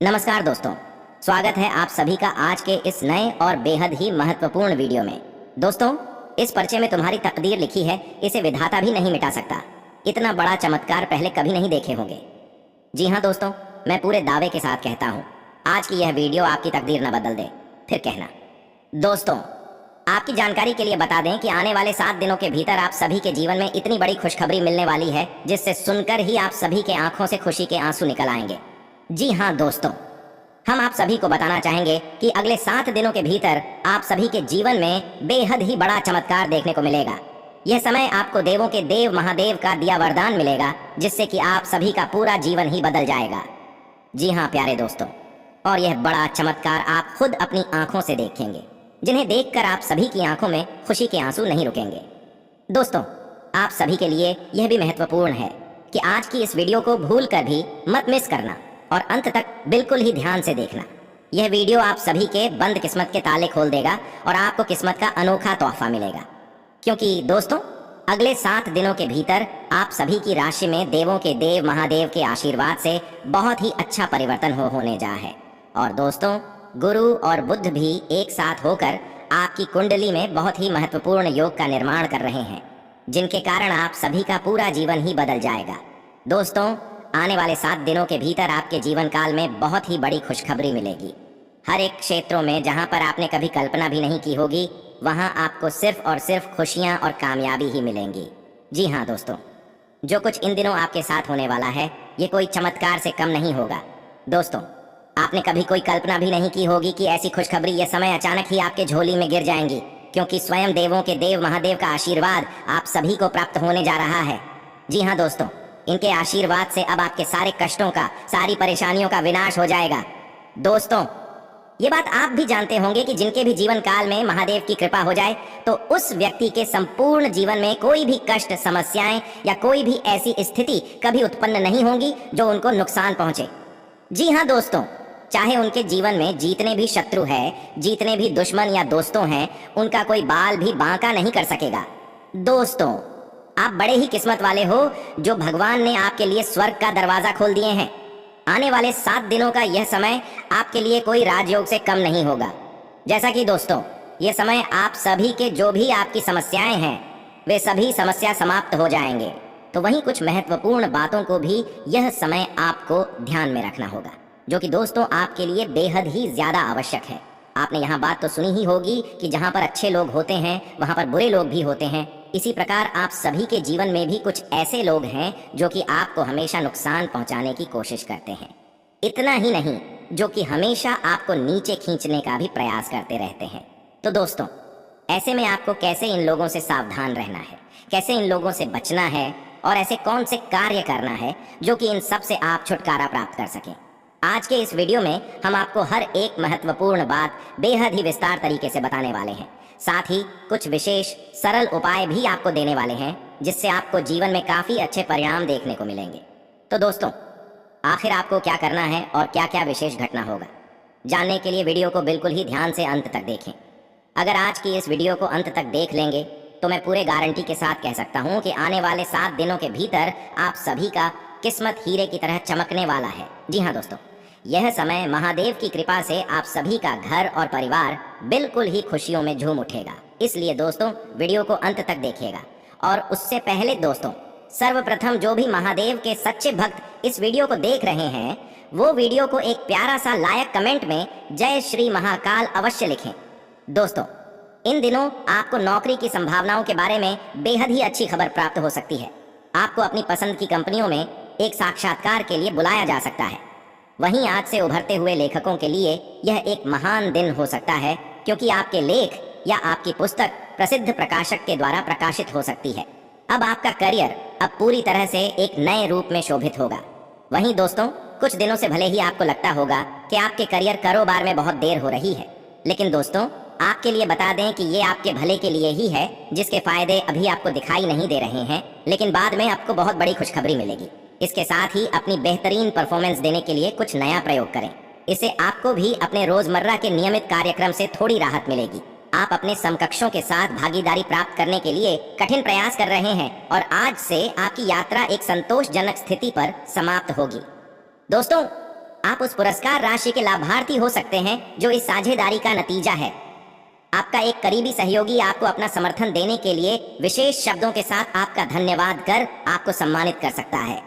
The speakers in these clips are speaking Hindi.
नमस्कार दोस्तों, स्वागत है आप सभी का आज के इस नए और बेहद ही महत्वपूर्ण वीडियो में। दोस्तों, इस पर्चे में तुम्हारी तकदीर लिखी है, इसे विधाता भी नहीं मिटा सकता। इतना बड़ा चमत्कार पहले कभी नहीं देखे होंगे। जी हाँ दोस्तों, मैं पूरे दावे के साथ कहता हूँ, आज की यह वीडियो आपकी तकदीर न बदल दे, फिर कहना। दोस्तों, आपकी जानकारी के लिए बता दें कि आने वाले 7 दिनों के भीतर आप सभी के जीवन में इतनी बड़ी खुशखबरी मिलने वाली है, जिससे सुनकर ही आप सभी के आंखों से खुशी के आंसू निकल आएंगे। जी हाँ दोस्तों, हम आप सभी को बताना चाहेंगे कि अगले 7 दिनों के भीतर आप सभी के जीवन में बेहद ही बड़ा चमत्कार देखने को मिलेगा। यह समय आपको देवों के देव महादेव का दिया वरदान मिलेगा, जिससे कि आप सभी का पूरा जीवन ही बदल जाएगा। जी हाँ प्यारे दोस्तों, और यह बड़ा चमत्कार आप खुद अपनी आंखों से देखेंगे, जिन्हें देखकर आप सभी की आंखों में खुशी के आंसू नहीं रुकेंगे। दोस्तों, आप सभी के लिए यह भी महत्वपूर्ण है कि आज की इस वीडियो को भूल कर भी मत मिस करना और अंत तक बिल्कुल ही ध्यान से देखना। यह वीडियो आप सभी के बंद किस्मत के ताले खोल देगा और आपको किस्मत का अनोखा तोहफा मिलेगा। क्योंकि दोस्तों, अगले 7 दिनों के भीतर आप सभी की राशि में देवों के देव महादेव के आशीर्वाद से बहुत ही अच्छा परिवर्तन होने जा है। और दोस्तों, गुरु और बुध भी एक साथ होकर आपकी कुंडली में बहुत ही महत्वपूर्ण योग का निर्माण कर रहे हैं, जिनके कारण आप सभी का पूरा जीवन ही बदल जाएगा। दोस्तों, आने वाले 7 दिनों के भीतर आपके जीवन काल में बहुत ही बड़ी खुशखबरी मिलेगी। हर एक क्षेत्रों में जहां पर आपने कभी कल्पना भी नहीं की होगी, वहां आपको सिर्फ और सिर्फ खुशियां और कामयाबी ही मिलेंगी। जी हाँ दोस्तों, जो कुछ इन दिनों आपके साथ होने वाला है, ये कोई चमत्कार से कम नहीं होगा। दोस्तों, आपने कभी कोई कल्पना भी नहीं की होगी कि ऐसी खुशखबरी यह समय अचानक ही आपके झोली में गिर जाएंगी, क्योंकि स्वयं देवों के देव महादेव का आशीर्वाद आप सभी को प्राप्त होने जा रहा है। जी हाँ दोस्तों, इनके आशीर्वाद से अब आपके सारे कष्टों का, सारी परेशानियों का विनाश हो जाएगा। दोस्तों, ये बात आप भी जानते होंगे कि जिनके भी जीवन काल में महादेव की कृपा हो जाए, तो उस व्यक्ति के संपूर्ण जीवन में कोई भी कष्ट, समस्याएं या कोई भी ऐसी स्थिति कभी उत्पन्न नहीं होंगी जो उनको नुकसान पहुंचे। जी हाँ दोस्तों, चाहे उनके जीवन में जितने भी शत्रु है, जितने भी दुश्मन या दोस्तों हैं, उनका कोई बाल भी बांका नहीं कर सकेगा। दोस्तों, आप बड़े ही किस्मत वाले हो जो भगवान ने आपके लिए स्वर्ग का दरवाजा खोल दिए हैं। आने वाले 7 दिनों का यह समय आपके लिए कोई राजयोग से कम नहीं होगा। जैसा कि दोस्तों, यह समय आप सभी के जो भी आपकी समस्याएं हैं, वे सभी समस्या समाप्त हो जाएंगे। तो वहीं कुछ महत्वपूर्ण बातों को भी यह समय आपको ध्यान में रखना होगा, जो कि दोस्तों आपके लिए बेहद ही ज्यादा आवश्यक है। आपने यहाँ बात तो सुनी ही होगी कि जहाँ पर अच्छे लोग होते हैं, वहाँ पर बुरे लोग भी होते हैं। इसी प्रकार आप सभी के जीवन में भी कुछ ऐसे लोग हैं जो कि आपको हमेशा नुकसान पहुंचाने की कोशिश करते हैं। इतना ही नहीं, जो कि हमेशा आपको नीचे खींचने का भी प्रयास करते रहते हैं। तो दोस्तों, ऐसे में आपको कैसे इन लोगों से सावधान रहना है, कैसे इन लोगों से बचना है और ऐसे कौन से कार्य करना है जो कि इन सब से आप छुटकारा प्राप्त कर सकें, आज के इस वीडियो में हम आपको हर एक महत्वपूर्ण बात बेहद ही विस्तार तरीके से बताने वाले हैं। साथ ही कुछ विशेष सरल उपाय भी आपको देने वाले हैं, जिससे आपको जीवन में काफी अच्छे परिणाम देखने को मिलेंगे। तो दोस्तों, आखिर आपको क्या करना है और क्या क्या विशेष घटना होगा, जानने के लिए वीडियो को बिल्कुल ही ध्यान से अंत तक देखें। अगर आज की इस वीडियो को अंत तक देख लेंगे तो मैं पूरे गारंटी के साथ कह सकता हूँ कि आने वाले 7 दिनों के भीतर आप सभी का किस्मत हीरे की तरह चमकने वाला है। जी हाँ दोस्तों, यह समय महादेव की कृपा से आप सभी का घर और परिवार बिल्कुल ही खुशियों में झूम उठेगा। इसलिए दोस्तों, वीडियो को अंत तक देखिएगा। और उससे पहले दोस्तों, सर्वप्रथम जो भी महादेव के सच्चे भक्त इस वीडियो को देख रहे हैं, वो वीडियो को एक प्यारा सा लायक कमेंट में जय श्री महाकाल अवश्य लिखें। दोस्तों, इन दिनों आपको नौकरी की संभावनाओं के बारे में बेहद ही अच्छी खबर प्राप्त हो सकती है। आपको अपनी पसंद की कंपनियों में एक साक्षात्कार के लिए बुलाया जा सकता है। वहीं आज से उभरते हुए लेखकों के लिए यह एक महान दिन हो सकता है, क्योंकि आपके लेख या आपकी पुस्तक प्रसिद्ध प्रकाशक के द्वारा प्रकाशित हो सकती है। अब आपका करियर अब पूरी तरह से एक नए रूप में शोभित होगा। वहीं दोस्तों, कुछ दिनों से भले ही आपको लगता होगा कि आपके करियर कारोबार में बहुत देर हो रही है, लेकिन दोस्तों आपके लिए बता दें कि ये आपके भले के लिए ही है, जिसके फायदे अभी आपको दिखाई नहीं दे रहे हैं, लेकिन बाद में आपको बहुत बड़ी खुशखबरी मिलेगी। इसके साथ ही अपनी बेहतरीन परफॉर्मेंस देने के लिए कुछ नया प्रयोग करें। इससे आपको भी अपने रोजमर्रा के नियमित कार्यक्रम से थोड़ी राहत मिलेगी। आप अपने समकक्षों के साथ भागीदारी प्राप्त करने के लिए कठिन प्रयास कर रहे हैं और आज से आपकी यात्रा एक संतोषजनक स्थिति पर समाप्त होगी। दोस्तों, आप उस पुरस्कार राशि के लाभार्थी हो सकते हैं जो इस साझेदारी का नतीजा है। आपका एक करीबी सहयोगी आपको अपना समर्थन देने के लिए विशेष शब्दों के साथ आपका धन्यवाद कर आपको सम्मानित कर सकता है।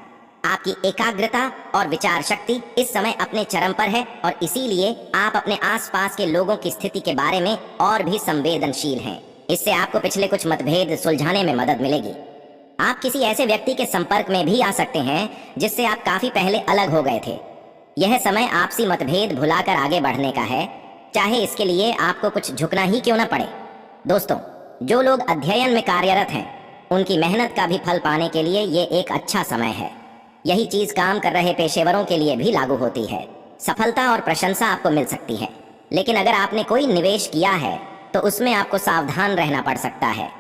आपकी एकाग्रता और विचार शक्ति इस समय अपने चरम पर है और इसीलिए आप अपने आसपास के लोगों की स्थिति के बारे में और भी संवेदनशील हैं। इससे आपको पिछले कुछ मतभेद सुलझाने में मदद मिलेगी। आप किसी ऐसे व्यक्ति के संपर्क में भी आ सकते हैं जिससे आप काफी पहले अलग हो गए थे। यह समय आपसी मतभेद भुलाकर आगे बढ़ने का है, चाहे इसके लिए आपको कुछ झुकना ही क्यों न पड़े। दोस्तों, जो लोग अध्ययन में कार्यरत हैं उनकी मेहनत का भी फल पाने के लिए ये एक अच्छा समय है। यही चीज काम कर रहे पेशेवरों के लिए भी लागू होती है। सफलता और प्रशंसा आपको मिल सकती है, लेकिन अगर आपने कोई निवेश किया है तो उसमें आपको सावधान रहना पड़ सकता है।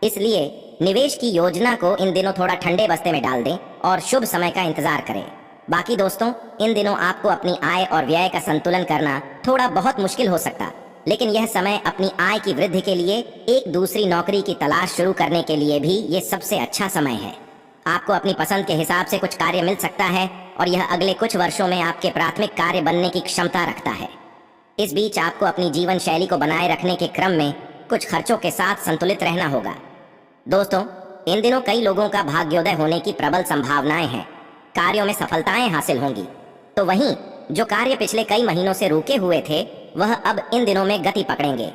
इसलिए निवेश की योजना को इन दिनों थोड़ा ठंडे बस्ते में डाल दें और शुभ समय का इंतजार करें। बाकी दोस्तों, इन दिनों आपको अपनी आय और व्यय का संतुलन करना थोड़ा बहुत मुश्किल हो सकता, लेकिन यह समय अपनी आय की वृद्धि के लिए एक दूसरी नौकरी की तलाश शुरू करने के लिए भी ये सबसे अच्छा समय है। आपको अपनी पसंद के हिसाब से कुछ कार्य मिल सकता है और यह अगले कुछ वर्षों में आपके प्राथमिक कार्य बनने की क्षमता रखता है। इस बीच आपको अपनी जीवन शैली को बनाए रखने के क्रम में कुछ खर्चों के साथ संतुलित रहना होगा। दोस्तों, इन दिनों कई लोगों का भाग्योदय होने की प्रबल संभावनाएं हैं। कार्यों में सफलताएं हासिल होंगी, तो वहीं जो कार्य पिछले कई महीनों से रुके हुए थे वह अब इन दिनों में गति पकड़ेंगे।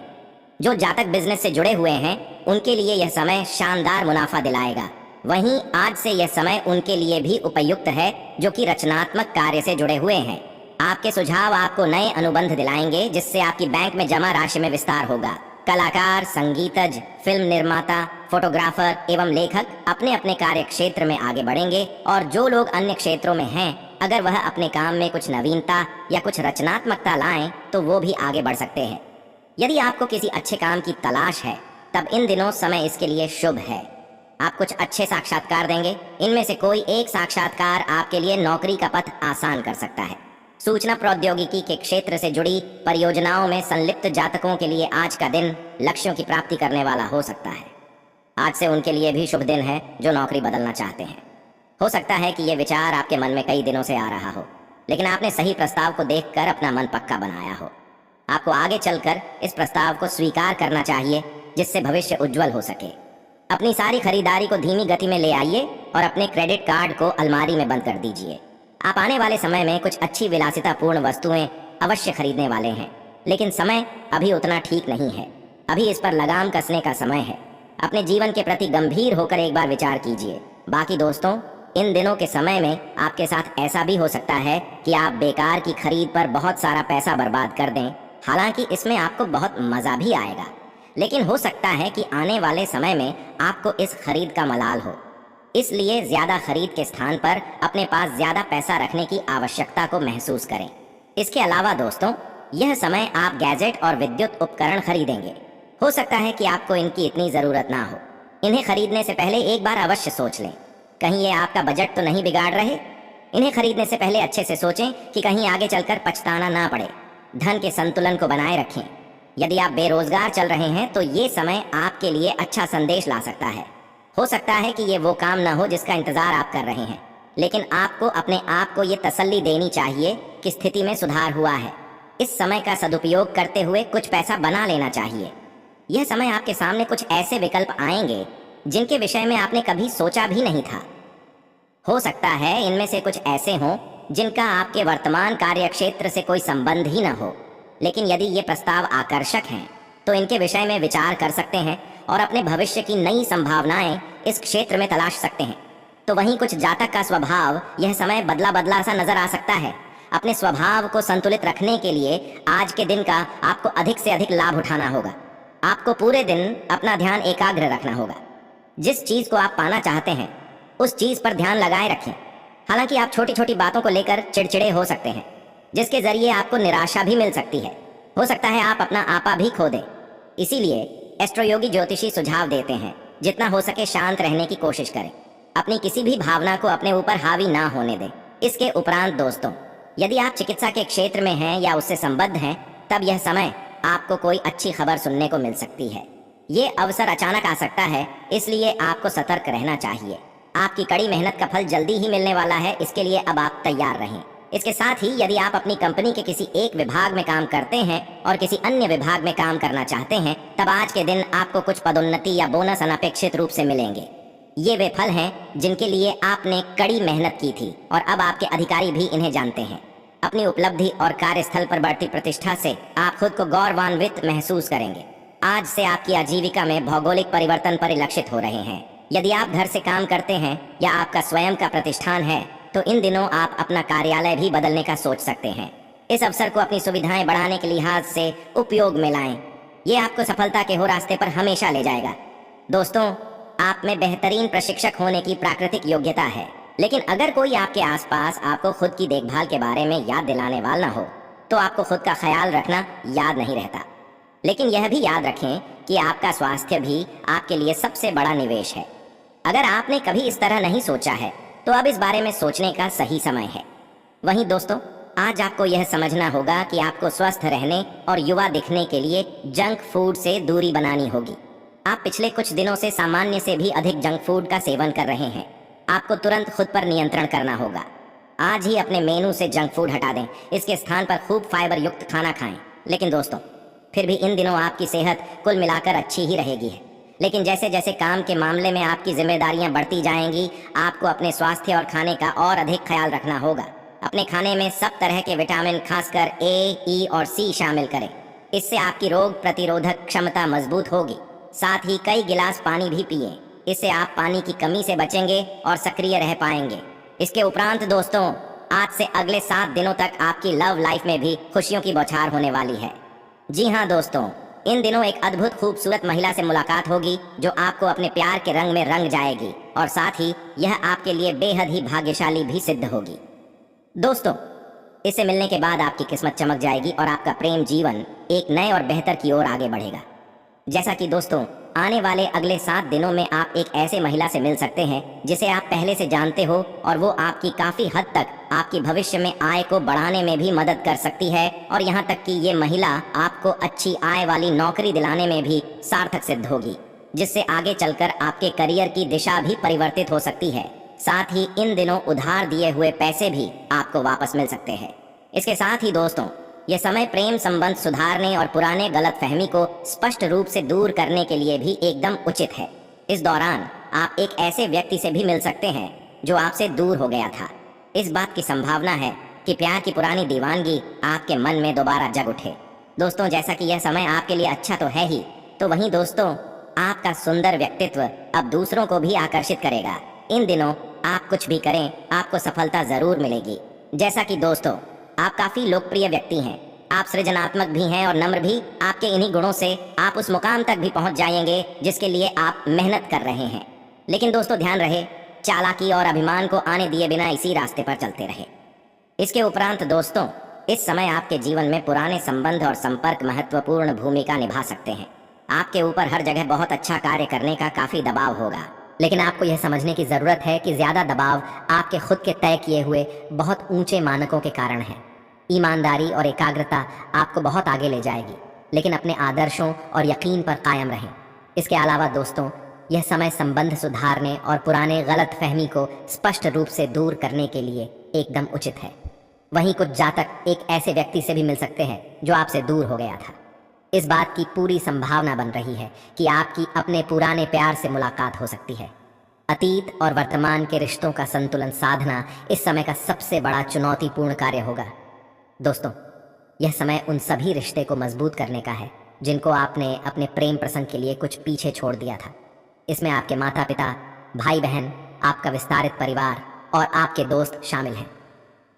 जो जातक बिजनेस से जुड़े हुए हैं उनके लिए यह समय शानदार मुनाफा दिलाएगा। वहीं आज से यह समय उनके लिए भी उपयुक्त है जो कि रचनात्मक कार्य से जुड़े हुए हैं। आपके सुझाव आपको नए अनुबंध दिलाएंगे जिससे आपकी बैंक में जमा राशि में विस्तार होगा। कलाकार, संगीतज्ञ, फिल्म निर्माता, फोटोग्राफर एवं लेखक अपने अपने कार्य क्षेत्र में आगे बढ़ेंगे और जो लोग अन्य क्षेत्रों में हैं अगर वह अपने काम में कुछ नवीनता या कुछ रचनात्मकता लाएं तो वो भी आगे बढ़ सकते हैं। यदि आपको किसी अच्छे काम की तलाश है तब इन दिनों समय इसके लिए शुभ है। आप कुछ अच्छे साक्षात्कार देंगे। इनमें से कोई एक साक्षात्कार आपके लिए नौकरी का पथ आसान कर सकता है। सूचना प्रौद्योगिकी के क्षेत्र से जुड़ी परियोजनाओं में संलिप्त जातकों के लिए आज का दिन लक्ष्यों की प्राप्ति करने वाला हो सकता है। आज से उनके लिए भी शुभ दिन है जो नौकरी बदलना चाहते हैं। हो सकता है कि यह विचार आपके मन में कई दिनों से आ रहा हो, लेकिन आपने सही प्रस्ताव को देखकर अपना मन पक्का बनाया हो। आपको आगे चलकर इस प्रस्ताव को स्वीकार करना चाहिए जिससे भविष्य उज्जवल हो सके। अपनी सारी खरीदारी को धीमी गति में ले आइए और अपने क्रेडिट कार्ड को अलमारी में बंद कर दीजिए। आप आने वाले समय में कुछ अच्छी विलासितापूर्ण वस्तुएं अवश्य खरीदने वाले हैं, लेकिन समय अभी उतना ठीक नहीं है। अभी इस पर लगाम कसने का समय है। अपने जीवन के प्रति गंभीर होकर एक बार विचार कीजिए। बाकी दोस्तों, इन दिनों के समय में आपके साथ ऐसा भी हो सकता है कि आप बेकार की खरीद पर बहुत सारा पैसा बर्बाद कर दें। हालांकि इसमें आपको बहुत मजा भी आएगा, लेकिन हो सकता है कि आने वाले समय में आपको इस खरीद का मलाल हो। इसलिए ज्यादा खरीद के स्थान पर अपने पास ज्यादा पैसा रखने की आवश्यकता को महसूस करें। इसके अलावा दोस्तों, यह समय आप गैजेट और विद्युत उपकरण खरीदेंगे। हो सकता है कि आपको इनकी इतनी जरूरत ना हो। इन्हें खरीदने से पहले एक बार अवश्य सोच लें, कहीं ये आपका बजट तो नहीं बिगाड़ रहे। इन्हें खरीदने से पहले अच्छे से सोचें कि कहीं आगे चलकर पछताना ना पड़े। धन के संतुलन को बनाए रखें। यदि आप बेरोजगार चल रहे हैं तो ये समय आपके लिए अच्छा संदेश ला सकता है। हो सकता है कि ये वो काम ना हो जिसका इंतजार आप कर रहे हैं, लेकिन आपको अपने आप को ये तसल्ली देनी चाहिए कि स्थिति में सुधार हुआ है। इस समय का सदुपयोग करते हुए कुछ पैसा बना लेना चाहिए। यह समय आपके सामने कुछ ऐसे विकल्प आएंगे जिनके विषय में आपने कभी सोचा भी नहीं था। हो सकता है इनमें से कुछ ऐसे हों जिनका आपके वर्तमान कार्यक्षेत्र से कोई संबंध ही न हो, लेकिन यदि ये प्रस्ताव आकर्षक हैं तो इनके विषय में विचार कर सकते हैं और अपने भविष्य की नई संभावनाएं इस क्षेत्र में तलाश सकते हैं। तो वहीं कुछ जातक का स्वभाव यह समय बदला बदला सा नजर आ सकता है। अपने स्वभाव को संतुलित रखने के लिए आज के दिन का आपको अधिक से अधिक लाभ उठाना होगा। आपको पूरे दिन अपना ध्यान एकाग्र रखना होगा। जिस चीज को आप पाना चाहते हैं उस चीज पर ध्यान लगाए रखें। हालांकि आप छोटी छोटी बातों को लेकर चिड़चिड़े हो सकते हैं, जिसके जरिए आपको निराशा भी मिल सकती है। हो सकता है आप अपना आपा भी खो दें। इसीलिए एस्ट्रो योगी ज्योतिषी सुझाव देते हैं जितना हो सके शांत रहने की कोशिश करें। अपनी किसी भी भावना को अपने ऊपर हावी ना होने दें। इसके उपरांत दोस्तों, यदि आप चिकित्सा के क्षेत्र में हैं या उससे संबद्ध हैं तब यह समय आपको कोई अच्छी खबर सुनने को मिल सकती है। ये अवसर अचानक आ सकता है, इसलिए आपको सतर्क रहना चाहिए। आपकी कड़ी मेहनत का फल जल्दी ही मिलने वाला है, इसके लिए अब आप तैयार रहें। इसके साथ ही यदि आप अपनी कंपनी के किसी एक विभाग में काम करते हैं और किसी अन्य विभाग में काम करना चाहते हैं, तब आज के दिन आपको कुछ पदोन्नति या बोनस अनपेक्षित रूप से मिलेंगे। ये वे फल हैं जिनके लिए आपने कड़ी मेहनत की थी और अब आपके अधिकारी भी इन्हें जानते हैं। अपनी उपलब्धि और कार्यस्थल पर बढ़ती प्रतिष्ठा से आप खुद को गौरवान्वित महसूस करेंगे। आज से आपकी आजीविका में भौगोलिक परिवर्तन परिलक्षित हो रहे हैं। यदि आप घर से काम करते हैं या आपका स्वयं का प्रतिष्ठान है, तो इन दिनों आप अपना कार्यालय भी बदलने का सोच सकते हैं। इस अवसर को अपनी सुविधाएं बढ़ाने के लिहाज से उपयोग में लाएं। ये आपको सफलता के हो रास्ते पर हमेशा ले जाएगा। दोस्तों, आप में बेहतरीन प्रशिक्षक होने की प्राकृतिक योग्यता है, लेकिन अगर कोई आपके आसपास आपको खुद की देखभाल के बारे में याद दिलाने वाला हो, तो आपको खुद का ख्याल रखना याद नहीं रहता। लेकिन यह भी याद रखें कि आपका स्वास्थ्य भी आपके लिए सबसे बड़ा निवेश है। अगर आपने कभी इस तरह नहीं सोचा है, तो अब इस बारे में सोचने का सही समय है। वहीं दोस्तों, आज आपको यह समझना होगा कि आपको स्वस्थ रहने और युवा दिखने के लिए जंक फूड से दूरी बनानी होगी। आप पिछले कुछ दिनों से सामान्य से भी अधिक जंक फूड का सेवन कर रहे हैं। आपको तुरंत खुद पर नियंत्रण करना होगा। आज ही अपने मेनू से जंक फूड हटा दें। इसके स्थान पर खूब फाइबर युक्त खाना खाएं। लेकिन दोस्तों, फिर भी इन दिनों आपकी सेहत कुल मिलाकर अच्छी ही रहेगी है। लेकिन जैसे जैसे काम के मामले में आपकी जिम्मेदारियां बढ़ती जाएंगी, आपको अपने स्वास्थ्य और खाने का और अधिक ख्याल रखना होगा। अपने खाने में सब तरह के विटामिन, खासकर ए, ई और सी शामिल करें। इससे आपकी रोग प्रतिरोधक क्षमता मजबूत होगी। साथ ही कई गिलास पानी भी पिएं। इससे आप पानी की कमी से बचेंगे और सक्रिय रह पाएंगे। इसके उपरांत दोस्तों, आज से अगले 7 दिनों तक आपकी लव लाइफ में भी खुशियों की बौछार होने वाली है। जी हाँ दोस्तों, इन दिनों एक अद्भुत खूबसूरत महिला से मुलाकात होगी जो आपको अपने प्यार के रंग में रंग जाएगी और साथ ही यह आपके लिए बेहद ही भाग्यशाली भी सिद्ध होगी। दोस्तों, इससे मिलने के बाद आपकी किस्मत चमक जाएगी और आपका प्रेम जीवन एक नए और बेहतर की ओर आगे बढ़ेगा। जैसा कि दोस्तों, आने वाले अगले 7 दिनों में आप एक ऐसे महिला से मिल सकते हैं जिसे आप पहले से जानते हो और वो आपकी काफी हद तक आपकी भविष्य में आय को बढ़ाने में भी मदद कर सकती है और यहाँ तक कि ये महिला आपको अच्छी आय वाली नौकरी दिलाने में भी सार्थक सिद्ध होगी, जिससे आगे चलकर आपके करियर की दिशा भी परिवर्तित हो सकती है। साथ ही इन दिनों उधार दिए हुए पैसे भी आपको वापस मिल सकते हैं। इसके साथ ही दोस्तों, यह समय प्रेम संबंध सुधारने और पुराने गलतफहमी को स्पष्ट रूप से दूर करने के लिए भी एकदम उचित है। इस दौरान आप एक ऐसे व्यक्ति से भी मिल सकते हैं जो आपसे दूर हो गया था। इस बात की संभावना है कि प्यार की पुरानी दीवानगी आपके मन में दोबारा जग उठे। दोस्तों, जैसा कि यह समय आपके लिए अच्छा तो है ही, तो वहीं दोस्तों, आपका सुंदर व्यक्तित्व अब दूसरों को भी आकर्षित करेगा। इन दिनों आप कुछ भी करें, आपको सफलता जरूर मिलेगी। जैसा कि दोस्तों, आप काफी लोकप्रिय व्यक्ति हैं, आप सृजनात्मक भी हैं और नम्र भी। आपके इन्हीं गुणों से आप उस मुकाम तक भी पहुंच जाएंगे जिसके लिए आप मेहनत कर रहे हैं। लेकिन दोस्तों, ध्यान रहे, चालाकी और अभिमान को आने दिए बिना इसी रास्ते पर चलते रहे। इसके उपरांत दोस्तों, इस समय आपके जीवन में पुराने संबंध और संपर्क महत्वपूर्ण भूमिका निभा सकते हैं। आपके ऊपर हर जगह बहुत अच्छा कार्य करने का काफी दबाव होगा, लेकिन आपको यह समझने की जरूरत है कि ज्यादा दबाव आपके खुद के तय किए हुए बहुत ऊंचे मानकों के कारण है। ईमानदारी और एकाग्रता आपको बहुत आगे ले जाएगी, लेकिन अपने आदर्शों और यकीन पर कायम रहें। इसके अलावा दोस्तों, यह समय संबंध सुधारने और पुराने गलत फहमी को स्पष्ट रूप से दूर करने के लिए एकदम उचित है। वहीं कुछ जातक एक ऐसे व्यक्ति से भी मिल सकते हैं जो आपसे दूर हो गया था। इस बात की पूरी संभावना बन रही है कि आपकी अपने पुराने प्यार से मुलाकात हो सकती है। अतीत और वर्तमान के रिश्तों का संतुलन साधना इस समय का सबसे बड़ा चुनौतीपूर्ण कार्य होगा। दोस्तों, यह समय उन सभी रिश्ते को मजबूत करने का है जिनको आपने अपने प्रेम प्रसंग के लिए कुछ पीछे छोड़ दिया था। इसमें आपके माता पिता, भाई बहन, आपका विस्तारित परिवार और आपके दोस्त शामिल हैं।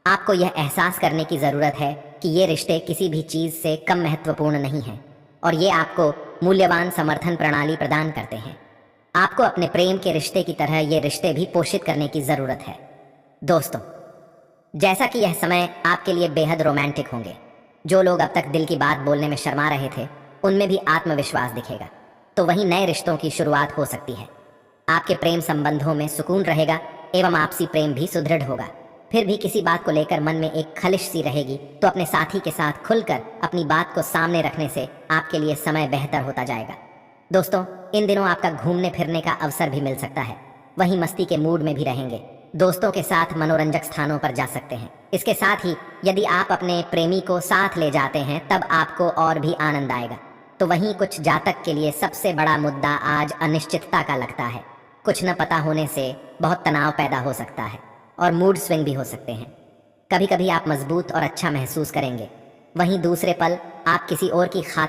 आपको यह एहसास करने की ज़रूरत है कि ये रिश्ते किसी भी चीज़ से कम महत्वपूर्ण नहीं हैं और ये आपको मूल्यवान समर्थन प्रणाली प्रदान करते हैं। आपको अपने प्रेम के रिश्ते की तरह ये रिश्ते भी पोषित करने की ज़रूरत है। दोस्तों, जैसा कि यह समय आपके लिए बेहद रोमांटिक होंगे, जो लोग अब तक दिल की बात बोलने में शर्मा रहे थे उनमें भी आत्मविश्वास दिखेगा, तो वहीं नए रिश्तों की शुरुआत हो सकती है। आपके प्रेम संबंधों में सुकून रहेगा एवं आपसी प्रेम भी सुदृढ़ होगा। फिर भी किसी बात को लेकर मन में एक खलिश सी रहेगी, तो अपने साथी के साथ खुलकर अपनी बात को सामने रखने से आपके लिए समय बेहतर होता जाएगा। दोस्तों, इन दिनों आपका घूमने फिरने का अवसर भी मिल सकता है, वहीं मस्ती के मूड में भी रहेंगे। दोस्तों के साथ मनोरंजक स्थानों पर जा सकते हैं। इसके साथ ही यदि आप अपने प्रेमी को साथ ले जाते हैं तब आपको और भी आनंद आएगा। तो वहीं कुछ जातक के लिए सबसे बड़ा मुद्दा आज अनिश्चितता का लगता है। कुछ न पता होने से बहुत तनाव पैदा हो सकता है और मूड स्विंग भी हो सकते हैं। कभी कभी आप मजबूत और अच्छा महसूस करेंगे, वहीं दूसरे पल आप किसी और की खातिर